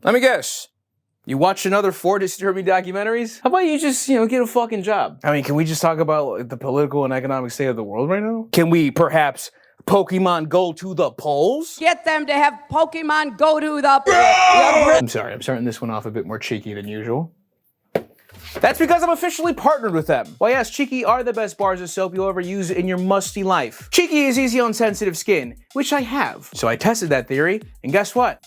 Let me guess. You watched another 4 disturbing documentaries? How about you just, get a fucking job? I mean, can we just talk about the political and economic state of the world right now? Can we perhaps Pokemon go to the polls? Get them to have Pokemon go to the... I'm sorry, I'm starting this one off a bit more cheeky than usual. That's because I'm officially partnered with them. Why yes, Cheeky are the best bars of soap you'll ever use in your musty life. Cheeky is easy on sensitive skin, which I have. So I tested that theory, and guess what?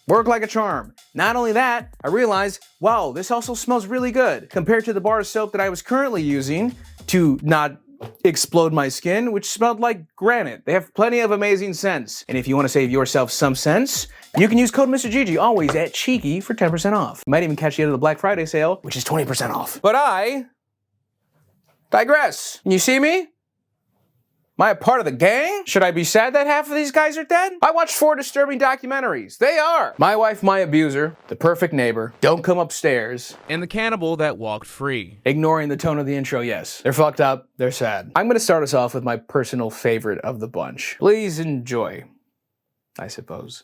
Worked like a charm. Not only that, I realized, wow, this also smells really good compared to the bar of soap that I was currently using to not explode my skin, which smelled like granite. They have plenty of amazing scents. And if you want to save yourself some scents, you can use code Mr. Gigi, always at Cheeky, for 10% off. You might even catch you at the Black Friday sale, which is 20% off. But I digress. You see me? Am I a part of the gang? Should I be sad that half of these guys are dead? I watched 4 disturbing documentaries. They are My Wife, My Abuser, The Perfect Neighbor, Don't Come Upstairs, and The Cannibal That Walked Free. Ignoring the tone of the intro, yes. They're fucked up, they're sad. I'm gonna start us off with my personal favorite of the bunch. Please enjoy, I suppose.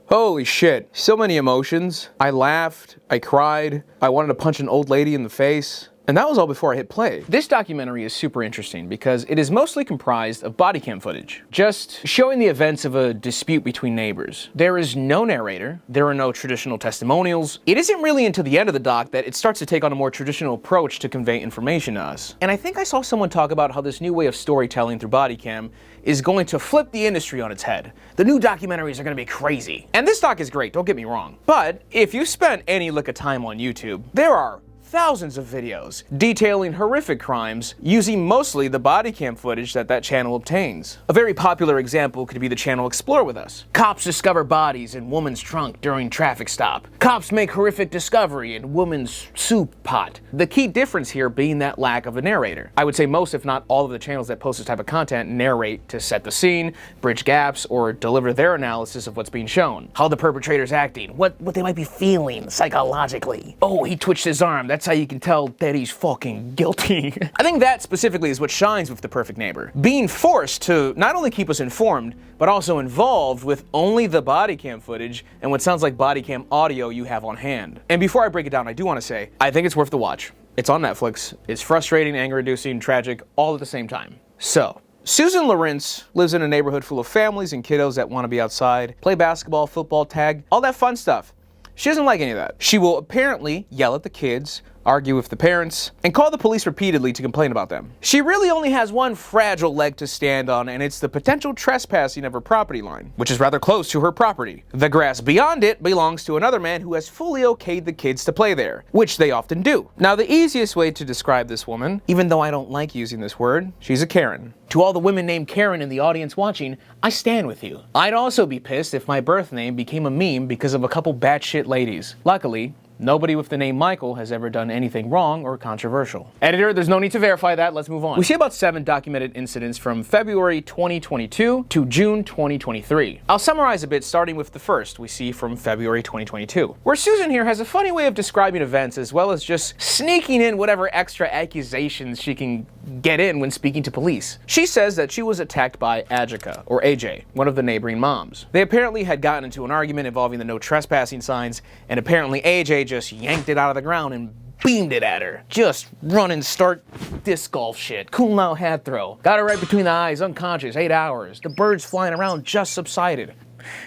Holy shit, so many emotions. I laughed, I cried, I wanted to punch an old lady in the face. And that was all before I hit play. This documentary is super interesting because it is mostly comprised of body cam footage, just showing the events of a dispute between neighbors. There is no narrator, there are no traditional testimonials. It isn't really until the end of the doc that it starts to take on a more traditional approach to convey information to us. And I think I saw someone talk about how this new way of storytelling through body cam is going to flip the industry on its head. The new documentaries are gonna be crazy. And this doc is great, don't get me wrong. But if you spend any lick of time on YouTube, there are thousands of videos detailing horrific crimes using mostly the body cam footage that channel obtains. A very popular example could be the channel Explore With Us. Cops discover bodies in woman's trunk during traffic stop. Cops make horrific discovery in woman's soup pot. The key difference here being that lack of a narrator. I would say most, if not all, of the channels that post this type of content narrate to set the scene, bridge gaps, or deliver their analysis of what's being shown. How the perpetrator's acting, what they might be feeling psychologically. Oh, he twitched his arm, that's how you can tell that he's fucking guilty. I think that specifically is what shines with The Perfect Neighbor. Being forced to not only keep us informed, but also involved with only the body cam footage and what sounds like body cam audio you have on hand. And before I break it down, I do want to say, I think it's worth the watch. It's on Netflix. It's frustrating, anger-inducing, tragic, all at the same time. So, Susan Lawrence lives in a neighborhood full of families and kiddos that want to be outside, play basketball, football, tag, all that fun stuff. She doesn't like any of that. She will apparently yell at the kids, argue with the parents, and call the police repeatedly to complain about them. She really only has one fragile leg to stand on, and it's the potential trespassing of her property line, which is rather close to her property. The grass beyond it belongs to another man who has fully okayed the kids to play there, which they often do. Now, the easiest way to describe this woman, even though I don't like using this word, she's a Karen. To all the women named Karen in the audience watching, I stand with you. I'd also be pissed if my birth name became a meme because of a couple batshit ladies. Luckily, nobody with the name Michael has ever done anything wrong or controversial. Editor, there's no need to verify that, let's move on. We see about 7 documented incidents from February 2022 to June 2023. I'll summarize a bit, starting with the first we see from February 2022, where Susan here has a funny way of describing events as well as just sneaking in whatever extra accusations she can get in when speaking to police. She says that she was attacked by Ajika, or AJ, one of the neighboring moms. They apparently had gotten into an argument involving the no trespassing signs, and apparently AJ just yanked it out of the ground and beamed it at her. Just running start disc golf shit. Cool out hat throw. Got her right between the eyes, unconscious, 8 hours. The birds flying around just subsided.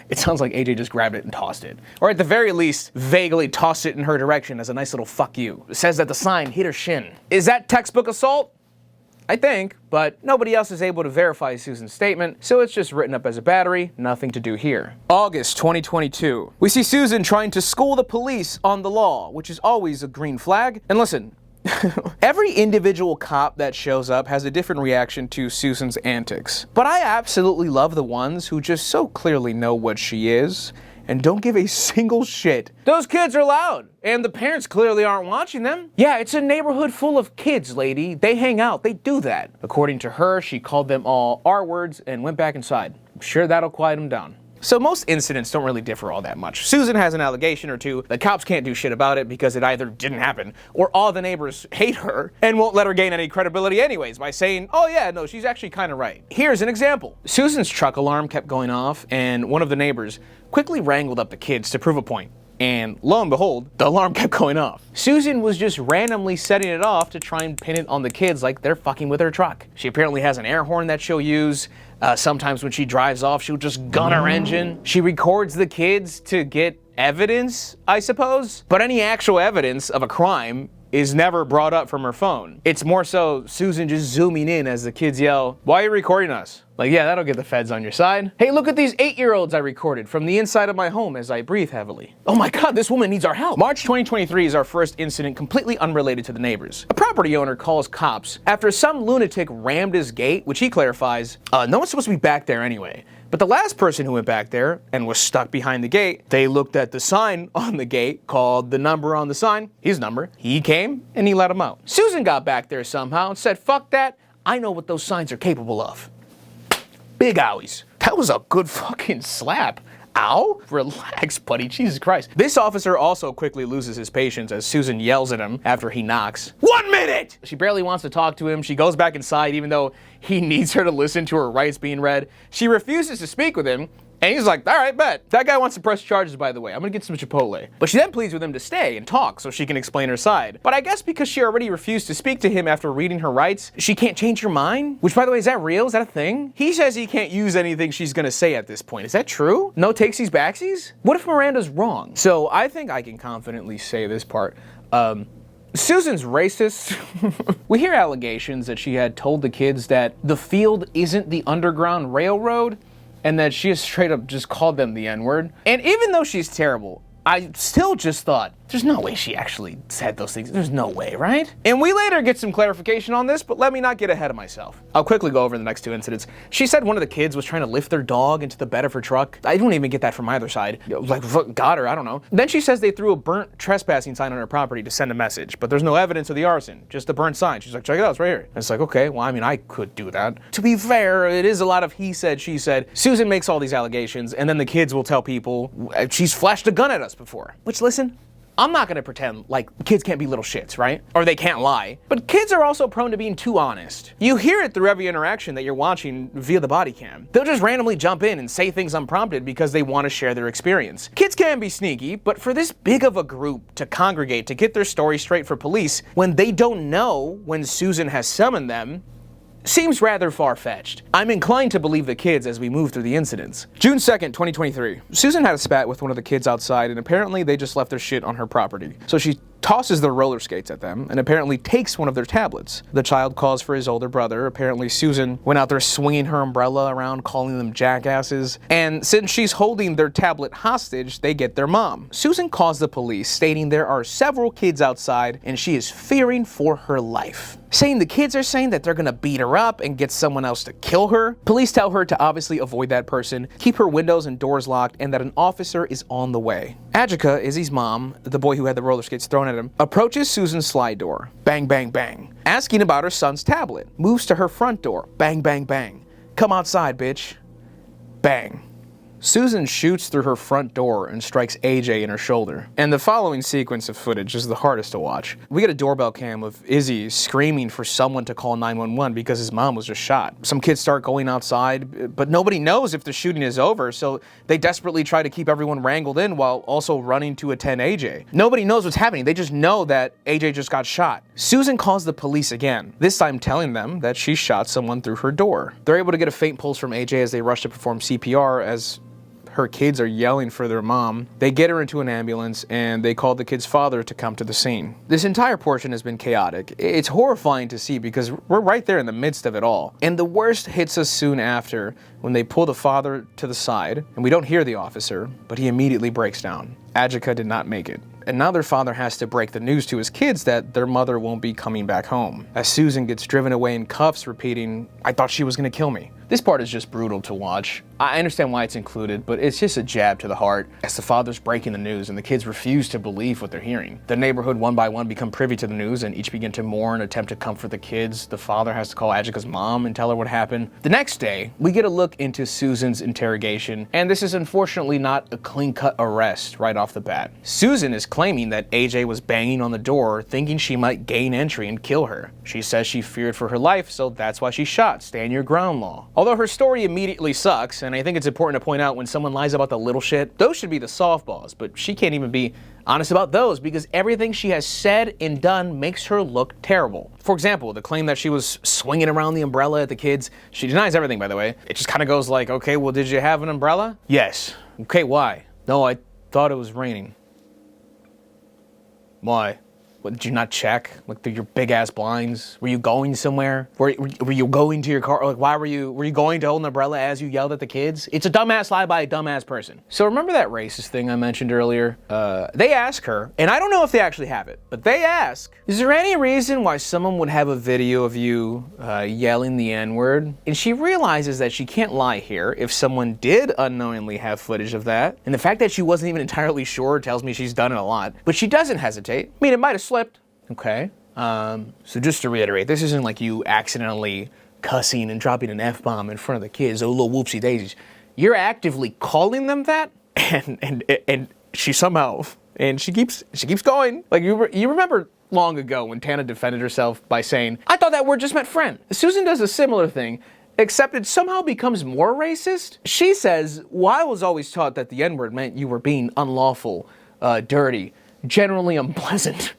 It sounds like AJ just grabbed it and tossed it. Or at the very least, vaguely tossed it in her direction as a nice little fuck you. It says that the sign hit her shin. Is that textbook assault? I think, but nobody else is able to verify Susan's statement, so it's just written up as a battery, nothing to do here. August 2022. We see Susan trying to school the police on the law, which is always a green flag. And listen, every individual cop that shows up has a different reaction to Susan's antics. But I absolutely love the ones who just so clearly know what she is and don't give a single shit. Those kids are loud, and the parents clearly aren't watching them. Yeah, it's a neighborhood full of kids, lady. They hang out, they do that. According to her, she called them all R words and went back inside. I'm sure that'll quiet them down. So most incidents don't really differ all that much. Susan has an allegation or two. The cops can't do shit about it because it either didn't happen or all the neighbors hate her and won't let her gain any credibility anyways by saying, oh yeah, no, she's actually kind of right. Here's an example. Susan's truck alarm kept going off and one of the neighbors quickly wrangled up the kids to prove a point. And lo and behold, the alarm kept going off. Susan was just randomly setting it off to try and pin it on the kids like they're fucking with her truck. She apparently has an air horn that she'll use. Sometimes when she drives off, she'll just gun her engine. She records the kids to get evidence, I suppose. But any actual evidence of a crime is never brought up from her phone. It's more so Susan just zooming in as the kids yell, "Why are you recording us?" Like, yeah, that'll get the feds on your side. Hey, look at these 8-year-olds I recorded from the inside of my home as I breathe heavily. Oh my God, this woman needs our help. March 2023 is our first incident completely unrelated to the neighbors. A property owner calls cops after some lunatic rammed his gate, which he clarifies, no one's supposed to be back there anyway. But the last person who went back there and was stuck behind the gate, they looked at the sign on the gate, called the number on the sign, his number. He came and he let him out. Susan got back there somehow and said, fuck that, I know what those signs are capable of. Big owies. That was a good fucking slap. Ow? Relax, buddy. Jesus Christ. This officer also quickly loses his patience as Susan yells at him after he knocks. 1 minute! She barely wants to talk to him. She goes back inside even though he needs her to listen to her rights being read. She refuses to speak with him. And he's like, all right, bet. That guy wants to press charges, by the way. I'm gonna get some Chipotle. But she then pleads with him to stay and talk so she can explain her side. But I guess because she already refused to speak to him after reading her rights, she can't change her mind? Which, by the way, is that real? Is that a thing? He says he can't use anything she's gonna say at this point. Is that true? No takesies backsies? What if Miranda's wrong? So I think I can confidently say this part. Susan's racist. We hear allegations that she had told the kids that the field isn't the Underground Railroad, and that she has straight up just called them the N-word. And even though she's terrible, I still just thought, there's no way she actually said those things. There's no way, right? And we later get some clarification on this, but let me not get ahead of myself. I'll quickly go over the next two incidents. She said one of the kids was trying to lift their dog into the bed of her truck. I don't even get that from either side. Like, got her, I don't know. Then she says they threw a burnt trespassing sign on her property to send a message, but there's no evidence of the arson, just a burnt sign. She's like, check it out, it's right here. And it's like, okay, well, I mean, I could do that. To be fair, it is a lot of he said, she said. Susan makes all these allegations, and then the kids will tell people, she's flashed a gun at us before. Which, listen, I'm not gonna pretend like kids can't be little shits, right? Or they can't lie. But kids are also prone to being too honest. You hear it through every interaction that you're watching via the body cam. They'll just randomly jump in and say things unprompted because they want to share their experience. Kids can be sneaky, but for this big of a group to congregate to get their story straight for police when they don't know when Susan has summoned them, seems rather far-fetched. I'm inclined to believe the kids as we move through the incidents. June 2nd, 2023. Susan had a spat with one of the kids outside and apparently they just left their shit on her property. So she tosses their roller skates at them and apparently takes one of their tablets. The child calls for his older brother. Apparently Susan went out there swinging her umbrella around, calling them jackasses. And since she's holding their tablet hostage, they get their mom. Susan calls the police, stating there are several kids outside and she is fearing for her life. Saying the kids are saying that they're gonna beat her up and get someone else to kill her. Police tell her to obviously avoid that person, keep her windows and doors locked, and that an officer is on the way. Ajika, Izzy's mom, the boy who had the roller skates thrown at him, approaches Susan's slide door. Bang, bang, bang. Asking about her son's tablet. Moves to her front door. Bang, bang, bang. Come outside, bitch. Bang. Susan shoots through her front door and strikes AJ in her shoulder. And the following sequence of footage is the hardest to watch. We get a doorbell cam of Izzy screaming for someone to call 911 because his mom was just shot. Some kids start going outside, but nobody knows if the shooting is over, so they desperately try to keep everyone wrangled in while also running to attend AJ. Nobody knows what's happening. They just know that AJ just got shot. Susan calls the police again, this time telling them that she shot someone through her door. They're able to get a faint pulse from AJ as they rush to perform CPR as her kids are yelling for their mom. They get her into an ambulance and they call the kid's father to come to the scene. This entire portion has been chaotic. It's horrifying to see because we're right there in the midst of it all. And the worst hits us soon after when they pull the father to the side and we don't hear the officer, but he immediately breaks down. Ajika did not make it. And now their father has to break the news to his kids that their mother won't be coming back home. As Susan gets driven away in cuffs repeating, "I thought she was gonna kill me." This part is just brutal to watch. I understand why it's included, but it's just a jab to the heart as the father's breaking the news and the kids refuse to believe what they're hearing. The neighborhood one by one become privy to the news and each begin to mourn and attempt to comfort the kids. The father has to call Ajika's mom and tell her what happened. The next day, we get a look into Susan's interrogation, and this is unfortunately not a clean-cut arrest right off the bat. Susan is claiming that AJ was banging on the door, thinking she might gain entry and kill her. She says she feared for her life, so that's why she shot. Stand your ground law. Although her story immediately sucks, and I think it's important to point out when someone lies about the little shit, those should be the softballs, but she can't even be honest about those because everything she has said and done makes her look terrible. For example, the claim that she was swinging around the umbrella at the kids. She denies everything, by the way. It just kind of goes like, okay, well, did you have an umbrella? Yes. Okay, why? No, I thought it was raining. Why? What, did you not check? Like through your big ass blinds? Were you going somewhere? Were you going to your car? Like why were you going to hold an umbrella as you yelled at the kids? It's a dumbass lie by a dumbass person. So remember that racist thing I mentioned earlier? They ask her, and I don't know if they actually have it, but they ask, is there any reason why someone would have a video of you yelling the N-word? And she realizes that she can't lie here if someone did unknowingly have footage of that. And the fact that she wasn't even entirely sure tells me she's done it a lot. But she doesn't hesitate. I mean, it might have slipped. Okay. So just to reiterate, this isn't like you accidentally cussing and dropping an F-bomb in front of the kids, oh little whoopsie daisies. You're actively calling them that, and she somehow, and she keeps going. Like you remember long ago when Tana defended herself by saying, I thought that word just meant friend. Susan does a similar thing, except it somehow becomes more racist. She says, well, I was always taught that the N-word meant you were being unlawful, dirty, generally unpleasant.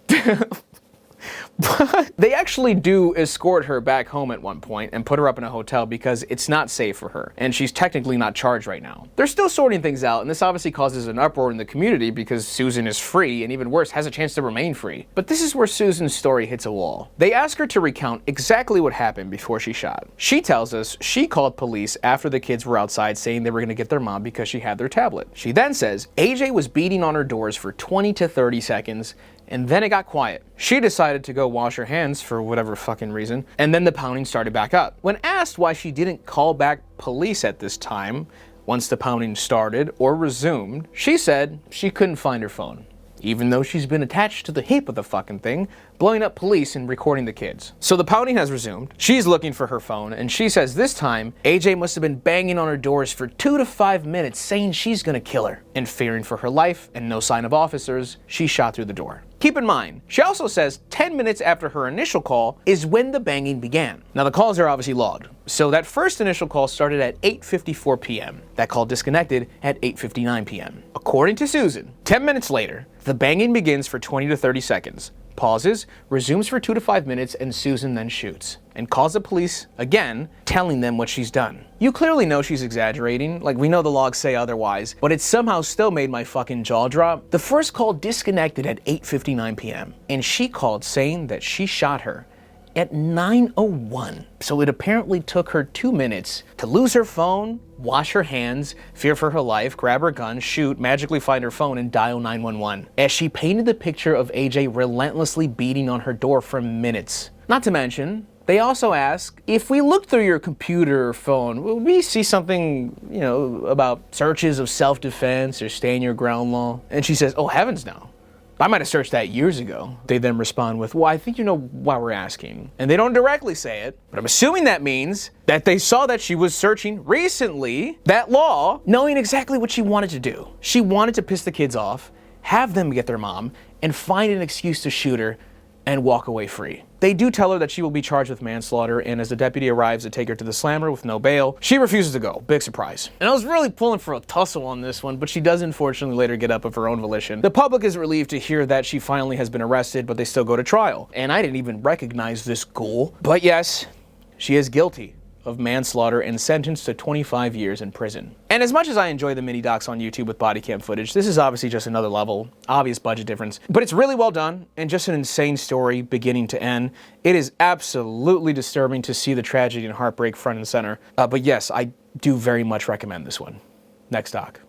But they actually do escort her back home at one point and put her up in a hotel because it's not safe for her, and she's technically not charged right now. They're still sorting things out, and this obviously causes an uproar in the community because Susan is free, and even worse, has a chance to remain free. But this is where Susan's story hits a wall. They ask her to recount exactly what happened before she shot. She tells us she called police after the kids were outside saying they were going to get their mom because she had their tablet. She then says AJ was beating on her doors for 20 to 30 seconds, and then it got quiet. She decided to go wash her hands for whatever fucking reason, and then the pounding started back up. When asked why she didn't call back police at this time, once the pounding started or resumed, she said she couldn't find her phone, even though she's been attached to the hip of the fucking thing, blowing up police and recording the kids. So the pounding has resumed. She's looking for her phone, and she says this time, AJ must have been banging on her doors for 2 to 5 minutes saying she's gonna kill her. And fearing for her life and no sign of officers, she shot through the door. Keep in mind, she also says 10 minutes after her initial call is when the banging began. Now the calls are obviously logged. So that first initial call started at 8:54 p.m. That call disconnected at 8:59 p.m. According to Susan, 10 minutes later, the banging begins for 20 to 30 seconds, pauses, resumes for 2 to 5 minutes, and Susan then shoots and calls the police again, telling them what she's done. You clearly know she's exaggerating, like we know the logs say otherwise, but it somehow still made my fucking jaw drop. The first call disconnected at 8:59 p.m. and she called saying that she shot her at 9:01. So it apparently took her 2 minutes to lose her phone, wash her hands, fear for her life, grab her gun, shoot, magically find her phone, and dial 911. As she painted the picture of AJ relentlessly beating on her door for minutes. Not to mention, they also ask, if we look through your computer or phone, will we see something, about searches of self-defense or stand your ground law? And she says, oh heavens no. I might have searched that years ago. They then respond with, well, I think you know why we're asking. And they don't directly say it, but I'm assuming that means that they saw that she was searching recently that law, knowing exactly what she wanted to do. She wanted to piss the kids off, have them get their mom, and find an excuse to shoot her and walk away free. They do tell her that she will be charged with manslaughter, and as the deputy arrives to take her to the slammer with no bail, she refuses to go. Big surprise. And I was really pulling for a tussle on this one, but she does unfortunately later get up of her own volition. The public is relieved to hear that she finally has been arrested, but they still go to trial. And I didn't even recognize this ghoul. But yes, she is guilty of manslaughter and sentenced to 25 years in prison. And as much as I enjoy the mini docs on YouTube with body cam footage, this is obviously just another level, obvious budget difference, but it's really well done and just an insane story beginning to end. It is absolutely disturbing to see the tragedy and heartbreak front and center. But yes, I do very much recommend this one. Next doc.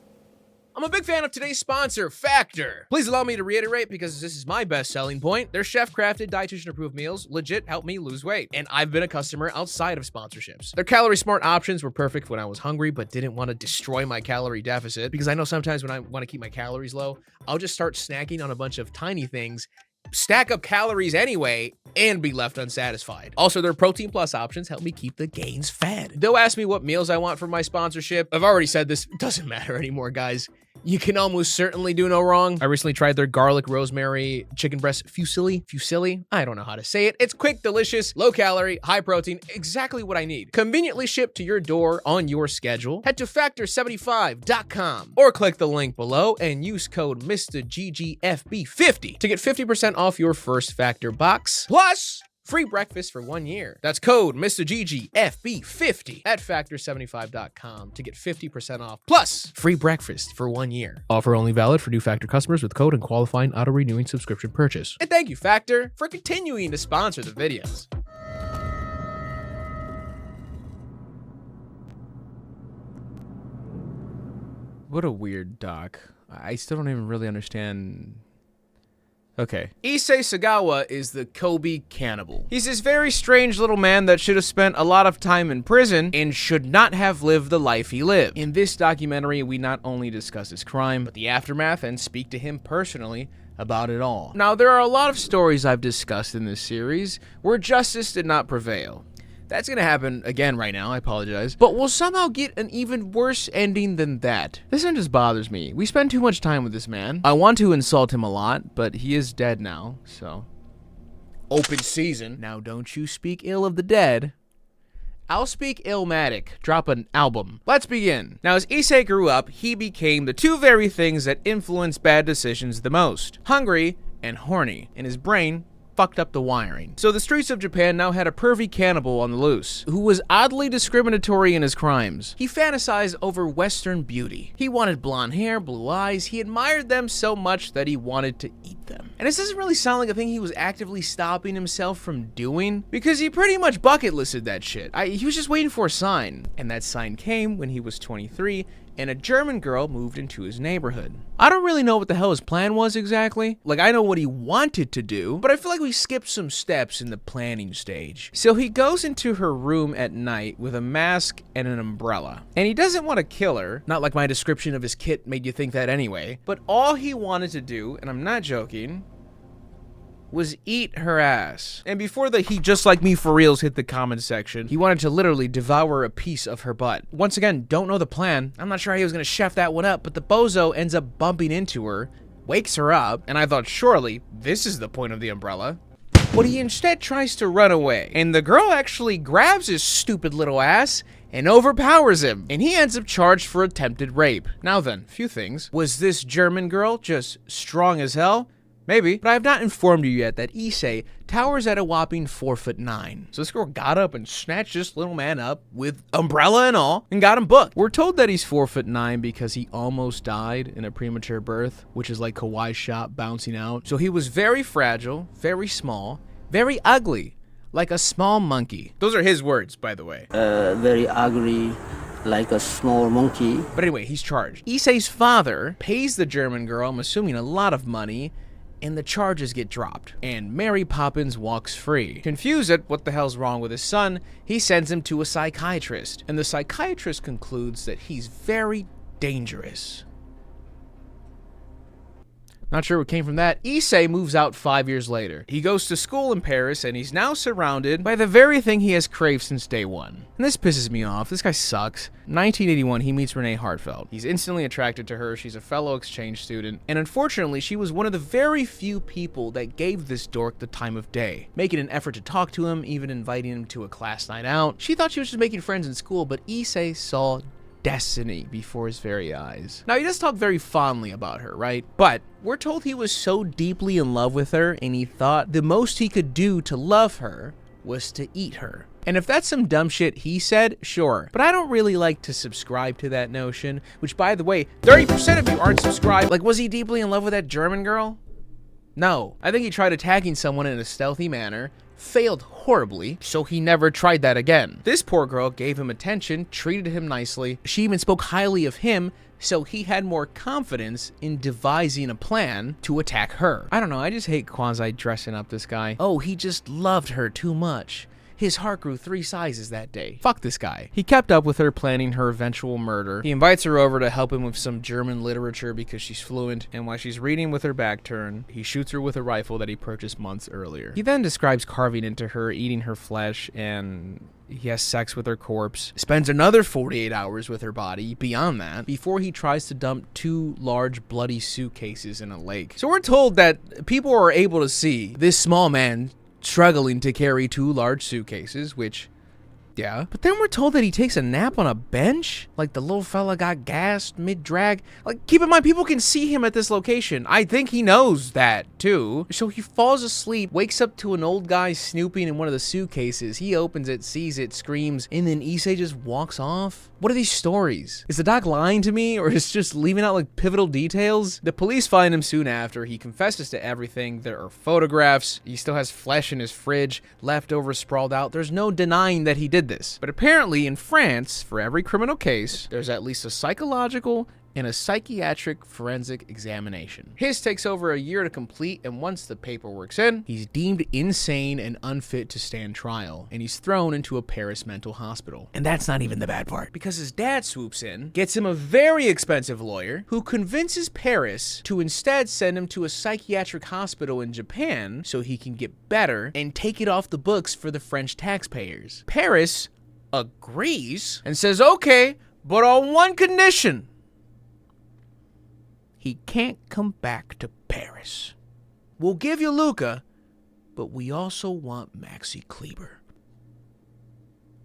I'm a big fan of today's sponsor, Factor. Please allow me to reiterate, because this is my best selling point. Their chef-crafted, dietitian-approved meals legit help me lose weight, and I've been a customer outside of sponsorships. Their calorie-smart options were perfect when I was hungry but didn't want to destroy my calorie deficit, because I know sometimes when I want to keep my calories low, I'll just start snacking on a bunch of tiny things, stack up calories anyway, and be left unsatisfied. Also, their Protein Plus options help me keep the gains fed. They'll ask me what meals I want for my sponsorship. I've already said this, it doesn't matter anymore, guys. You can almost certainly do no wrong. I recently tried their garlic rosemary chicken breast fusilli. I don't know how to say it. It's quick, delicious, low calorie, high protein, exactly what I need. Conveniently shipped to your door on your schedule. Head to factor75.com or click the link below and use code MistaGGFB50 to get 50% off your first Factor box. Plus, free breakfast for 1 year. That's code MistaGGFB50 at factor75.com to get 50% off plus free breakfast for 1 year. Offer only valid for new Factor customers with code and qualifying auto-renewing subscription purchase. And thank you, Factor, for continuing to sponsor the videos. What a weird doc. I still don't even really understand. Okay. Issei Sagawa is the Kobe Cannibal. He's this very strange little man that should have spent a lot of time in prison and should not have lived the life he lived. In this documentary, we not only discuss his crime, but the aftermath and speak to him personally about it all. Now, there are a lot of stories I've discussed in this series where justice did not prevail. That's gonna happen again right now, I apologize. But we'll somehow get an even worse ending than that. This one just bothers me. We spend too much time with this man. I want to insult him a lot, but he is dead now, so. Open season. Now don't you speak ill of the dead. I'll speak Illmatic. Drop an album. Let's begin. Now, as Issei grew up, he became the two very things that influence bad decisions the most. Hungry and horny. And his brain fucked up the wiring. So the streets of Japan now had a pervy cannibal on the loose, who was oddly discriminatory in his crimes. He fantasized over Western beauty. He wanted blonde hair, blue eyes. He admired them so much that he wanted to eat them. And this doesn't really sound like a thing he was actively stopping himself from doing, because he pretty much bucket listed that shit. He was just waiting for a sign. And that sign came when he was 23, and a German girl moved into his neighborhood. I don't really know what the hell his plan was exactly. Like, I know what he wanted to do, but I feel like we skipped some steps in the planning stage. So he goes into her room at night with a mask and an umbrella. And he doesn't want to kill her, not like my description of his kit made you think that anyway, but all he wanted to do, and I'm not joking, was eat her ass. And before the "he just like me for reals" hit the comment section, he wanted to literally devour a piece of her butt. Once again, don't know the plan. I'm not sure how he was gonna chef that one up, but the bozo ends up bumping into her, wakes her up, and I thought surely this is the point of the umbrella. But he instead tries to run away, and the girl actually grabs his stupid little ass and overpowers him, and he ends up charged for attempted rape. Now then, few things. Was this German girl just strong as hell? Maybe, but I have not informed you yet that Issei towers at a whopping 4'9". So this girl got up and snatched this little man up with umbrella and all and got him booked. We're told that he's 4'9" because he almost died in a premature birth, which is like Kawhi's shot bouncing out. So he was very fragile, very small, very ugly, like a small monkey. Those are his words, by the way. Very ugly, like a small monkey. But anyway, he's charged. Issei's father pays the German girl, I'm assuming a lot of money, and the charges get dropped, and Mary Poppins walks free. Confused at what the hell's wrong with his son, he sends him to a psychiatrist, and the psychiatrist concludes that he's very dangerous. Not sure what came from that. Issei moves out 5 years later. He goes to school in Paris, and he's now surrounded by the very thing he has craved since day one. And this pisses me off. This guy sucks. 1981, he meets Renee Hartfeld. He's instantly attracted to her. She's a fellow exchange student. And unfortunately, she was one of the very few people that gave this dork the time of day, making an effort to talk to him, even inviting him to a class night out. She thought she was just making friends in school, but Issei saw destiny before his very eyes. Now, he does talk very fondly about her, right? But we're told he was so deeply in love with her, and he thought the most he could do to love her was to eat her. And if that's some dumb shit he said, sure. But I don't really like to subscribe to that notion, which, by the way, 30% of you aren't subscribed. Like, was he deeply in love with that German girl? No. I think he tried attacking someone in a stealthy manner, failed horribly, so he never tried that again. This poor girl gave him attention, treated him nicely. She even spoke highly of him, so he had more confidence in devising a plan to attack her. I don't know, I just hate quasi dressing up this guy. Oh, he just loved her too much. His heart grew 3 sizes that day. Fuck this guy. He kept up with her, planning her eventual murder. He invites her over to help him with some German literature because she's fluent, and while she's reading with her back turned, he shoots her with a rifle that he purchased months earlier. He then describes carving into her, eating her flesh, and he has sex with her corpse, spends another 48 hours with her body beyond that, before he tries to dump 2 large bloody suitcases in a lake. So we're told that people are able to see this small man struggling to carry 2 large suitcases, which, yeah. But then we're told that he takes a nap on a bench? Like the little fella got gassed mid-drag? Like, keep in mind, people can see him at this location. I think he knows that, too. So he falls asleep, wakes up to an old guy snooping in one of the suitcases. He opens it, sees it, screams, and then Issei just walks off? What are these stories? Is the doc lying to me, or is just leaving out, like, pivotal details? The police find him soon after. He confesses to everything. There are photographs. He still has flesh in his fridge, leftovers sprawled out. There's no denying that he did this. But apparently in France, for every criminal case, there's at least a psychological and a psychiatric forensic examination. His takes over a year to complete, and once the paperwork's in, he's deemed insane and unfit to stand trial, and he's thrown into a Paris mental hospital. And that's not even the bad part, because his dad swoops in, gets him a very expensive lawyer, who convinces Paris to instead send him to a psychiatric hospital in Japan so he can get better and take it off the books for the French taxpayers. Paris agrees and says, okay, but on one condition. He can't come back to Paris. We'll give you Luca, but we also want Maxi Kleber.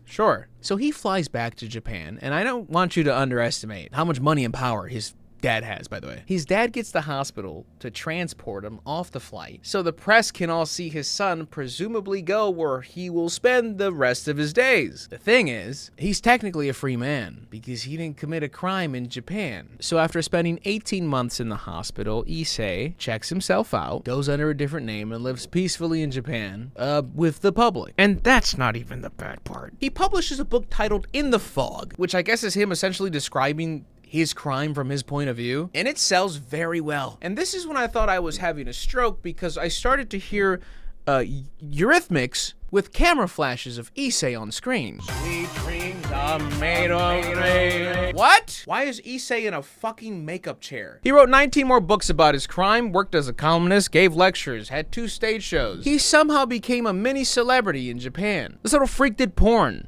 Sure. So he flies back to Japan, and I don't want you to underestimate how much money and power his dad has, by the way. His dad gets the hospital to transport him off the flight so the press can all see his son presumably go where he will spend the rest of his days. The thing is, he's technically a free man because he didn't commit a crime in Japan. So after spending 18 months in the hospital, Issei checks himself out, goes under a different name, and lives peacefully in Japan with the public. And that's not even the bad part. He publishes a book titled In the Fog, which I guess is him essentially describing his crime from his point of view, and it sells very well. And this is when I thought I was having a stroke, because I started to hear eurythmics with camera flashes of Issei on screen. Sweet dreams are made of rain. What? Why is Issei in a fucking makeup chair? He wrote 19 more books about his crime, worked as a columnist, gave lectures, had 2 stage shows. He somehow became a mini celebrity in Japan. This little freak did porn.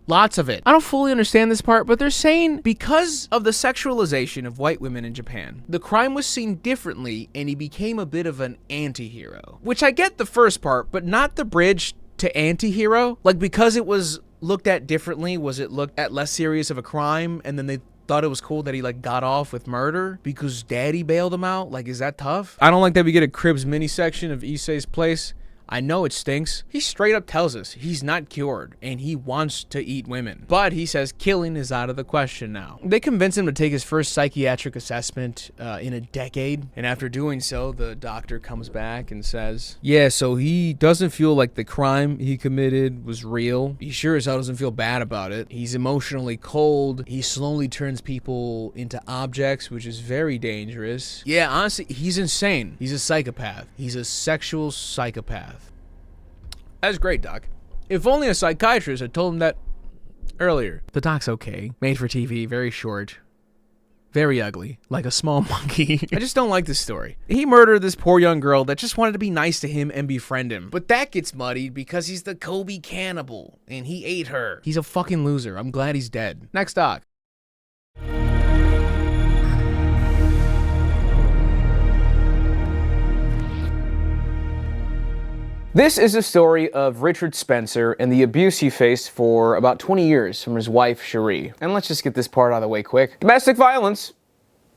Lots of it. I don't fully understand this part, but they're saying because of the sexualization of white women in Japan, the crime was seen differently and he became a bit of an anti-hero. Which I get the first part, but not the bridge to anti-hero. Like, because it was looked at differently, was it looked at less serious of a crime, and then they thought it was cool that he like got off with murder because daddy bailed him out? Like, is that tough? I don't like that we get a Cribs mini section of Issei's place. I know it stinks. He straight up tells us he's not cured and he wants to eat women. But he says killing is out of the question now. They convince him to take his first psychiatric assessment in a decade. And after doing so, the doctor comes back and says, yeah, so he doesn't feel like the crime he committed was real. He sure as hell doesn't feel bad about it. He's emotionally cold. He slowly turns people into objects, which is very dangerous. Yeah, honestly, he's insane. He's a psychopath. He's a sexual psychopath. That's great, Doc. If only a psychiatrist had told him that earlier. The doc's okay. Made for TV, very short. Very ugly, like a small monkey. I just don't like this story. He murdered this poor young girl that just wanted to be nice to him and befriend him. But that gets muddied because he's the Kobe cannibal, and he ate her. He's a fucking loser. I'm glad he's dead. Next doc. This is a story of Richard Spencer and the abuse he faced for about 20 years from his wife, Cherie. And let's just get this part out of the way quick. Domestic violence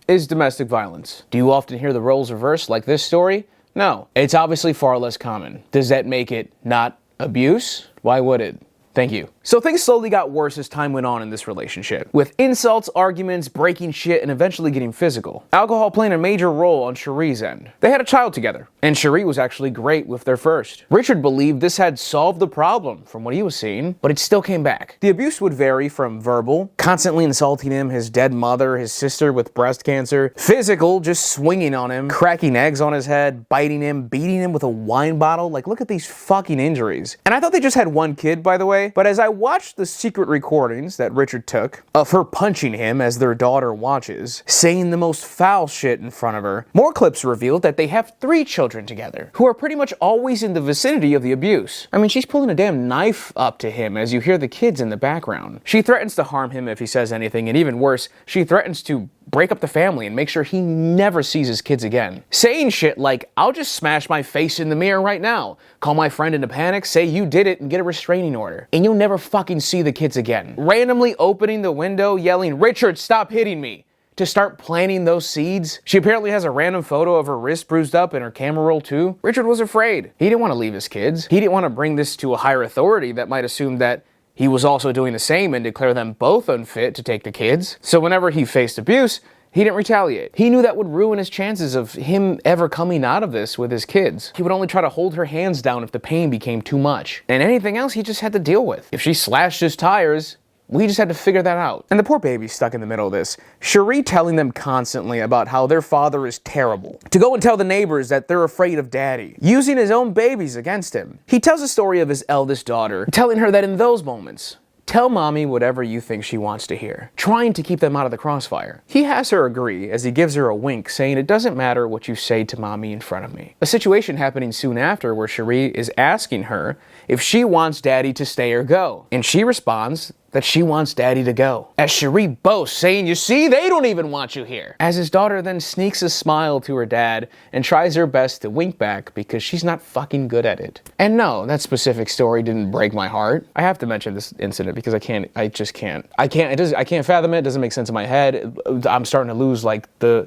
is domestic violence. Do you often hear the roles reversed like this story? No. It's obviously far less common. Does that make it not abuse? Why would it? Thank you. So things slowly got worse as time went on in this relationship, with insults, arguments, breaking shit, and eventually getting physical. Alcohol playing a major role on Cherie's end. They had a child together, And Cherie was actually great with their first. Richard believed this had solved the problem from what he was seeing, but it still came back. The abuse would vary from verbal, constantly insulting him, his dead mother, his sister with breast cancer, physical, just swinging on him, cracking eggs on his head, biting him, beating him with a wine bottle. Like, look at these fucking injuries. And I thought they just had one kid, by the way, but as I watched the secret recordings that Richard took of her punching him as their daughter watches, saying the most foul shit in front of her, more clips revealed that they have 3 children together, who are pretty much always in the vicinity of the abuse. I mean, she's pulling a damn knife up to him as you hear the kids in the background. She threatens to harm him if he says anything, and even worse, she threatens to break up the family and make sure he never sees his kids again. Saying shit like, I'll just smash my face in the mirror right now, call my friend into panic, say you did it, and get a restraining order, and you'll never fucking see the kids again. Randomly opening the window, yelling, Richard, stop hitting me, to start planting those seeds. She apparently has a random photo of her wrist bruised up in her camera roll too. Richard was afraid. He didn't want to leave his kids. He didn't want to bring this to a higher authority that might assume that he was also doing the same and declare them both unfit to take the kids. So whenever he faced abuse, he didn't retaliate. He knew that would ruin his chances of him ever coming out of this with his kids. He would only try to hold her hands down if the pain became too much. And anything else he just had to deal with. If she slashed his tires, we just had to figure that out. And the poor baby's stuck in the middle of this. Cherie telling them constantly about how their father is terrible. To go and tell the neighbors that they're afraid of daddy. Using his own babies against him. He tells a story of his eldest daughter, telling her that in those moments, tell mommy whatever you think she wants to hear, trying to keep them out of the crossfire. He has her agree as he gives her a wink, saying it doesn't matter what you say to mommy in front of me. A situation happening soon after where Cherie is asking her if she wants daddy to stay or go. And she responds that she wants daddy to go. As Cherie boasts, saying, you see, they don't even want you here. As his daughter then sneaks a smile to her dad and tries her best to wink back because she's not fucking good at it. And no, that specific story didn't break my heart. I have to mention this incident because I can't fathom it. It doesn't make sense in my head. I'm starting to lose the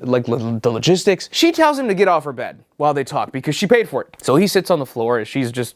logistics. She tells him to get off her bed while they talk because she paid for it. So he sits on the floor as she's just,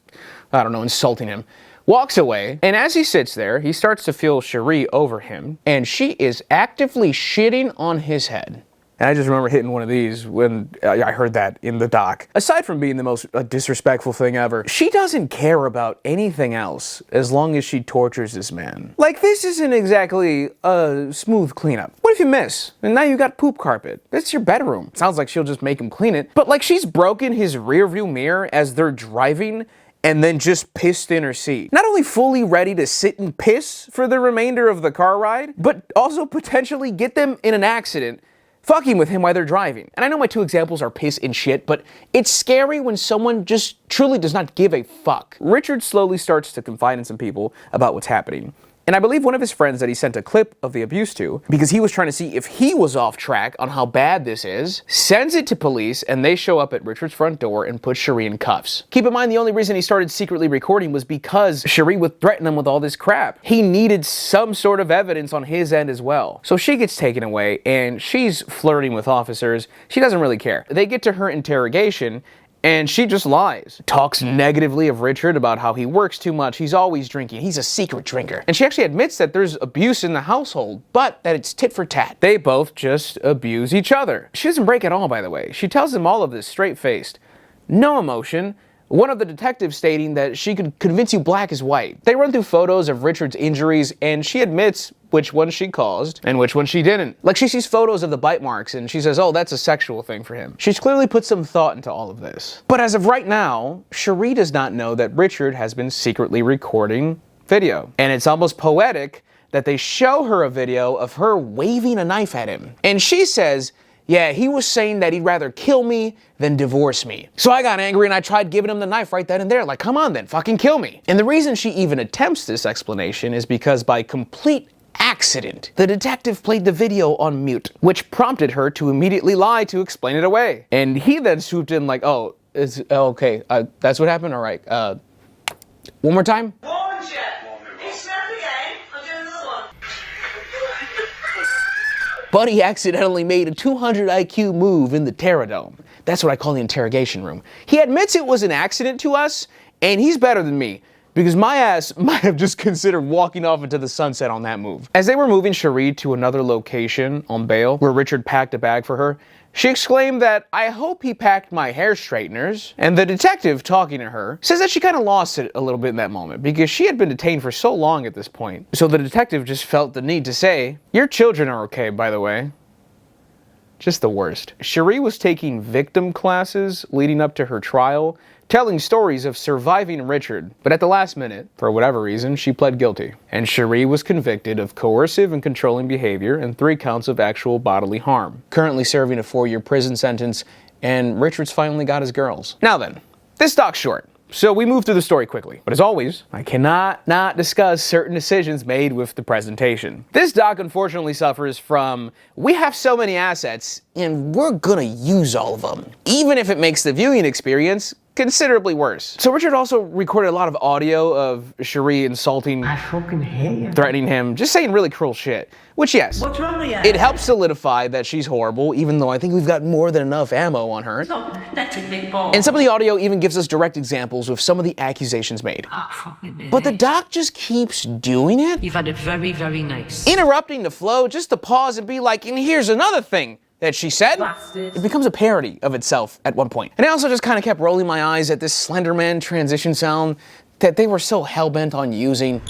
I don't know, insulting him. Walks away, and as he sits there, he starts to feel Cherie over him, and she is actively shitting on his head. And I just remember hitting one of these when I heard that in the doc. Aside from being the most disrespectful thing ever, she doesn't care about anything else as long as she tortures this man. Like, this isn't exactly a smooth cleanup. What if you miss? And now you got poop carpet. That's your bedroom. Sounds like she'll just make him clean it. But like, she's broken his rearview mirror as they're driving, and then just pissed in her seat. Not only fully ready to sit and piss for the remainder of the car ride, but also potentially get them in an accident, fucking with him while they're driving. And I know my 2 examples are piss and shit, but it's scary when someone just truly does not give a fuck. Richard slowly starts to confide in some people about what's happening. And I believe one of his friends that he sent a clip of the abuse to, because he was trying to see if he was off track on how bad this is, sends it to police, and they show up at Richard's front door and put Cherie in cuffs. Keep in mind, the only reason he started secretly recording was because Cherie would threaten him with all this crap. He needed some sort of evidence on his end as well. So she gets taken away, and she's flirting with officers. She doesn't really care. They get to her interrogation, and she just lies. Talks negatively of Richard about how he works too much, he's always drinking, he's a secret drinker. And she actually admits that there's abuse in the household, but that it's tit for tat. They both just abuse each other. She doesn't break at all, by the way. She tells him all of this straight-faced. No emotion. One of the detectives stating that she could convince you black is white. They run through photos of Richard's injuries, and she admits which ones she caused and which ones she didn't. Like, she sees photos of the bite marks and she says, oh, that's a sexual thing for him. She's clearly put some thought into all of this. But as of right now, Cherie does not know that Richard has been secretly recording video. And it's almost poetic that they show her a video of her waving a knife at him. And she says, yeah, he was saying that he'd rather kill me than divorce me. So I got angry and I tried giving him the knife right then and there. Like, come on then, fucking kill me. And the reason she even attempts this explanation is because by complete accident, the detective played the video on mute, which prompted her to immediately lie to explain it away. And he then swooped in like, oh, okay, that's what happened? All right, one more time? Buddy accidentally made a 200 IQ move in the Terradome. That's what I call the interrogation room. He admits it was an accident to us, and he's better than me. because my ass might have just considered walking off into the sunset on that move. As they were moving Cherie to another location on bail, where Richard packed a bag for her, she exclaimed that, "I hope he packed my hair straighteners." And the detective talking to her says that she kind of lost it a little bit in that moment because she had been detained for so long at this point. So the detective just felt the need to say, "Your children are okay, by the way." Just the worst. Cherie was taking victim classes leading up to her trial, telling stories of surviving Richard, but at the last minute, for whatever reason, she pled guilty. And Cherie was convicted of coercive and controlling behavior and 3 counts of actual bodily harm. Currently serving a 4-year prison sentence, and Richard's finally got his girls. Now then, this doc's short, so we move through the story quickly. But as always, I cannot not discuss certain decisions made with the presentation. This doc unfortunately suffers from, we have so many assets, and we're gonna use all of them, even if it makes the viewing experience considerably worse. So Richard also recorded a lot of audio of Cherie insulting, I fucking hate you. threatening him, just saying really cruel shit. Which, yes, What's wrong with you? it helps solidify that she's horrible, even though I think we've got more than enough ammo on her. Oh, that's a big ball. And some of the audio even gives us direct examples of some of the accusations made. Oh, fucking But the doc just keeps doing it, You've had it very, very nice. interrupting the flow just to pause and be like, and here's another thing that she said. Bastard. It becomes a parody of itself at one point. And I also just kind of kept rolling my eyes at this Slenderman transition sound that they were so hell-bent on using.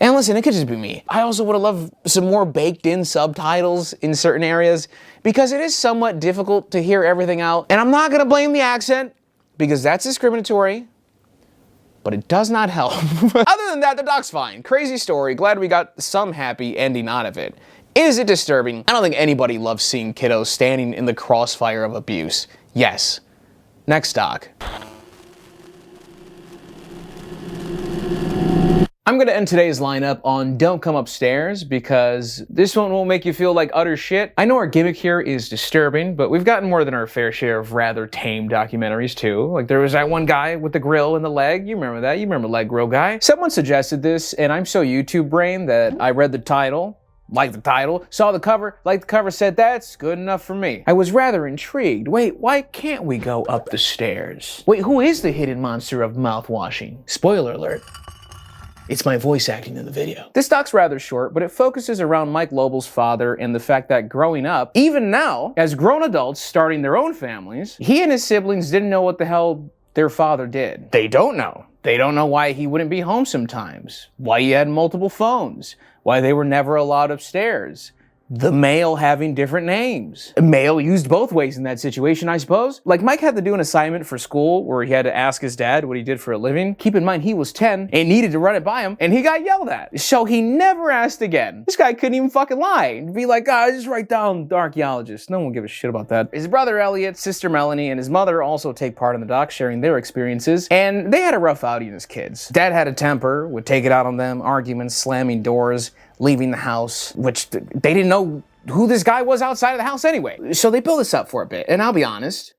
And listen, it could just be me. I also would have loved some more baked-in subtitles in certain areas because it is somewhat difficult to hear everything out. And I'm not gonna blame the accent because that's discriminatory, but it does not help. Other than that, the doc's fine. Crazy story. Glad we got some happy ending out of it. Is it disturbing? I don't think anybody loves seeing kiddos standing in the crossfire of abuse. Yes. Next doc. I'm going to end today's lineup on Don't Come Upstairs because this one won't make you feel like utter shit. I know our gimmick here is disturbing, but we've gotten more than our fair share of rather tame documentaries too. Like there was that one guy with the grill and the leg. You remember that? You remember Leg Grill Guy? Someone suggested this, and I'm so YouTube brain that I read the title, liked the title, saw the cover, liked the cover, said that's good enough for me. I was rather intrigued. Wait, why can't we go up the stairs? Wait, who is the hidden monster of mouthwashing? Spoiler alert. It's my voice acting in the video. This doc's rather short, but it focuses around Mike Lobel's father and the fact that growing up, even now, as grown adults starting their own families, he and his siblings didn't know what the hell their father did. They don't know. They don't know why he wouldn't be home sometimes, why he had multiple phones, why they were never allowed upstairs. The mail having different names. Mail used both ways in that situation, I suppose. Like Mike had to do an assignment for school where he had to ask his dad what he did for a living. Keep in mind he was 10 and needed to run it by him and he got yelled at. So he never asked again. This guy couldn't even fucking lie and be like, just write down the archaeologist. No one will give a shit about that. His brother Elliot, sister Melanie, and his mother also take part in the doc, sharing their experiences, and they had a rough outing as kids. Dad had a temper, would take it out on them, arguments, slamming doors, leaving the house, which they didn't know who this guy was outside of the house anyway. So they built this up for a bit, and I'll be honest,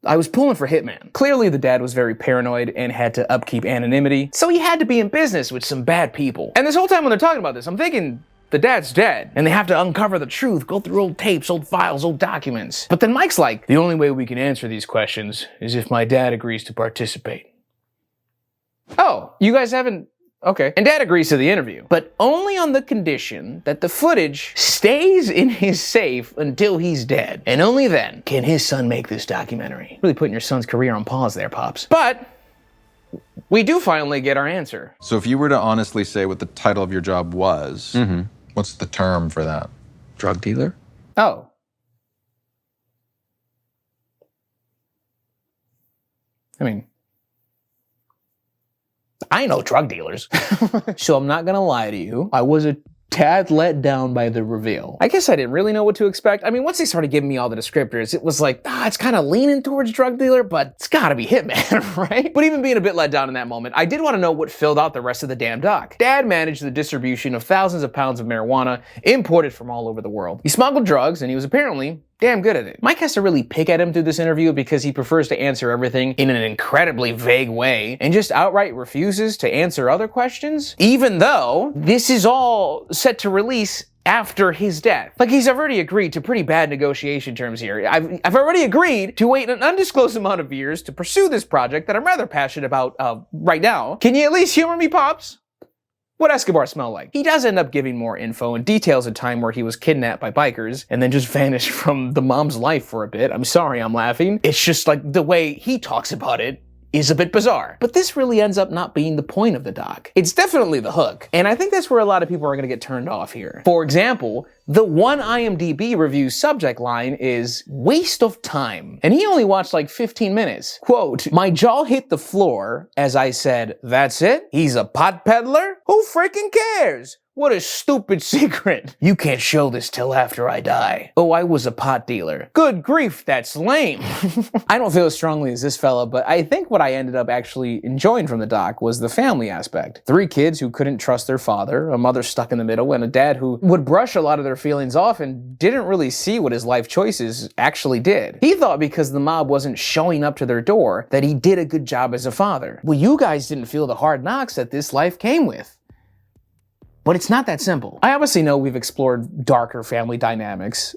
I was pulling for Hitman. Clearly the dad was very paranoid and had to upkeep anonymity, so he had to be in business with some bad people. And this whole time when they're talking about this, I'm thinking, the dad's dead, and they have to uncover the truth, go through old tapes, old files, old documents. But then Mike's like, the only way we can answer these questions is if my dad agrees to participate. Oh, you guys haven't... Okay. And Dad agrees to the interview, but only on the condition that the footage stays in his safe until he's dead. And only then can his son make this documentary. Really putting your son's career on pause there, Pops. But we do finally get our answer. So if you were to honestly say what the title of your job was, what's the term for that? Drug dealer? Oh. I mean, I know drug dealers. So I'm not gonna lie to you. I was a tad let down by the reveal. I guess I didn't really know what to expect. I mean, once they started giving me all the descriptors, it was like, it's kind of leaning towards drug dealer, but it's gotta be Hitman, right? But even being a bit let down in that moment, I did want to know what filled out the rest of the damn doc. Dad managed the distribution of thousands of pounds of marijuana imported from all over the world. He smuggled drugs, and he was apparently damn good at it. Mike has to really pick at him through this interview because he prefers to answer everything in an incredibly vague way and just outright refuses to answer other questions, even though this is all set to release after his death. Like, he's already agreed to pretty bad negotiation terms here. I've already agreed to wait an undisclosed amount of years to pursue this project that I'm rather passionate about right now. Can you at least humor me, Pops? What Escobar smell like? He does end up giving more info and details a time where he was kidnapped by bikers and then just vanished from the mom's life for a bit. I'm sorry I'm laughing. It's just like the way he talks about it is a bit bizarre. But this really ends up not being the point of the doc. It's definitely the hook. And I think that's where a lot of people are gonna get turned off here. For example, the one IMDb review subject line is waste of time. And he only watched like 15 minutes. Quote, my jaw hit the floor as I said, that's it? He's a pot peddler? Who freaking cares? What a stupid secret. You can't show this till after I die. Oh, I was a pot dealer. Good grief, that's lame. I don't feel as strongly as this fella, but I think what I ended up actually enjoying from the doc was the family aspect. 3 kids who couldn't trust their father, a mother stuck in the middle, and a dad who would brush a lot of their feelings off and didn't really see what his life choices actually did. He thought because the mob wasn't showing up to their door that he did a good job as a father. Well, you guys didn't feel the hard knocks that this life came with. But it's not that simple. I obviously know we've explored darker family dynamics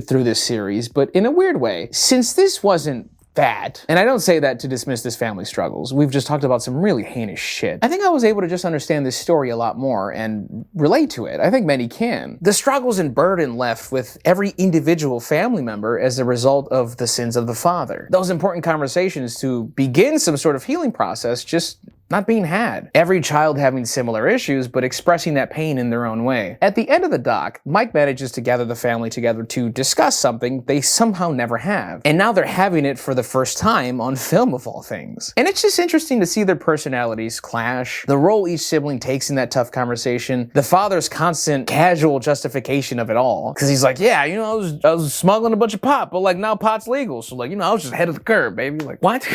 through this series, but in a weird way, since this wasn't bad, and I don't say that to dismiss this family's struggles, we've just talked about some really heinous shit. I think I was able to just understand this story a lot more and relate to it. I think many can. The struggles and burden left with every individual family member as a result of the sins of the father. Those important conversations to begin some sort of healing process just not being had. Every child having similar issues, but expressing that pain in their own way. At the end of the doc, Mike manages to gather the family together to discuss something they somehow never have. And now they're having it for the first time on film of all things. And it's just interesting to see their personalities clash, the role each sibling takes in that tough conversation, the father's constant casual justification of it all. Cause he's like, yeah, you know, I was smuggling a bunch of pot, but like now pot's legal. So like, you know, I was just ahead of the curve, baby. Like, what?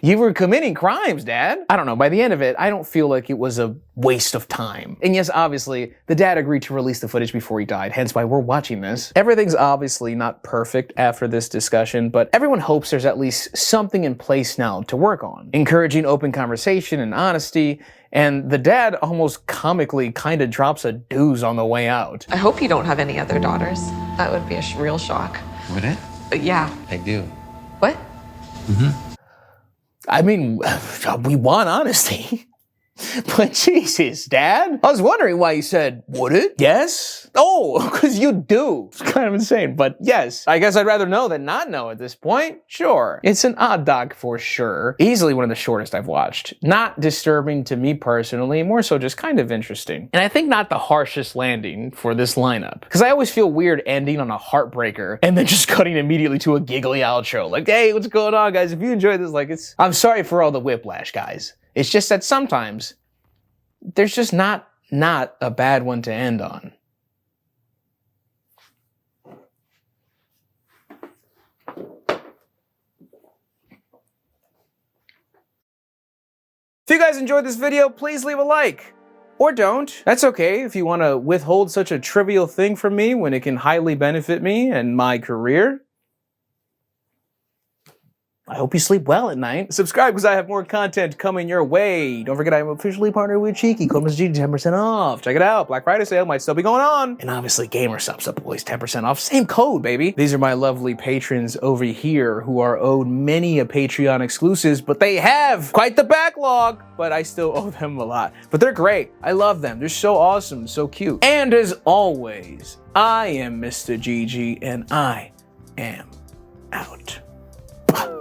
You were committing crimes, Dad. I don't know. By the end of it, I don't feel like it was a waste of time. And yes, obviously, the dad agreed to release the footage before he died, hence why we're watching this. Everything's obviously not perfect after this discussion, but everyone hopes there's at least something in place now to work on, encouraging open conversation and honesty. And the dad almost comically kind of drops a deuce on the way out. I hope you don't have any other daughters. That would be a real shock. Would it? Yeah. I do. What? I mean, we want honesty. But Jesus, Dad. I was wondering why you said, would it? Yes? Oh, because you do. It's kind of insane, but yes. I guess I'd rather know than not know at this point. Sure. It's an odd doc for sure. Easily one of the shortest I've watched. Not disturbing to me personally, more so just kind of interesting. And I think not the harshest landing for this lineup. Because I always feel weird ending on a heartbreaker and then just cutting immediately to a giggly outro. Like, hey, what's going on, guys? If you enjoyed this, like, I'm sorry for all the whiplash, guys. It's just that sometimes there's just not a bad one to end on. If you guys enjoyed this video, please leave a like. Or don't. That's okay if you want to withhold such a trivial thing from me when it can highly benefit me and my career. I hope you sleep well at night. Subscribe because I have more content coming your way. Don't forget I'm officially partnered with Cheeky. Code Mr. G, 10% off. Check it out. Black Friday sale might still be going on. And obviously Gamer Subs up boys, 10% off. Same code, baby. These are my lovely patrons over here who are owed many a Patreon exclusives, but they have quite the backlog. But I still owe them a lot. But they're great. I love them. They're so awesome, so cute. And as always, I am Mr. GG and I am out. Bye.